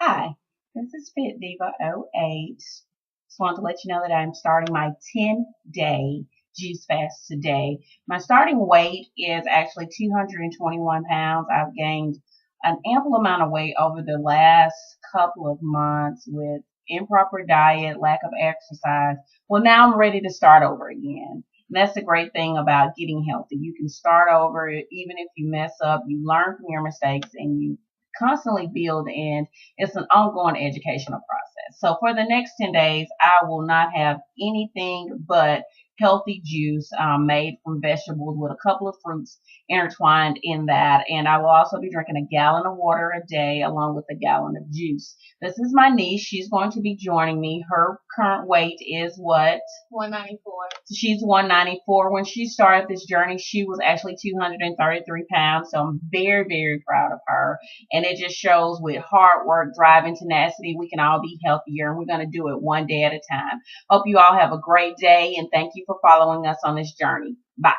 Hi, this is Fit Diva '08. Just wanted to let you know that I'm starting my 10-day juice fast today. My starting weight is actually 221 pounds. I've gained an ample amount of weight over the last couple of months with improper diet, lack of exercise. Well, now I'm ready to start over again. And that's the great thing about getting healthy. You can start over even if you mess up. You learn from your mistakes and you constantly build, and it's an ongoing educational process. So for the next 10 days, I will not have anything but healthy juice made from vegetables with a couple of fruits intertwined in that. And I will also be drinking a gallon of water a day along with a gallon of juice. This is my niece. She's going to be joining me. Her current weight is what? 194. She's 194. When she started this journey, she was actually 233 pounds. So I'm very, very proud of her. And it just shows with hard work, drive, and tenacity, we can all be healthier. And we're going to do it one day at a time. Hope you all have a great day. And thank you for following us on this journey. Bye.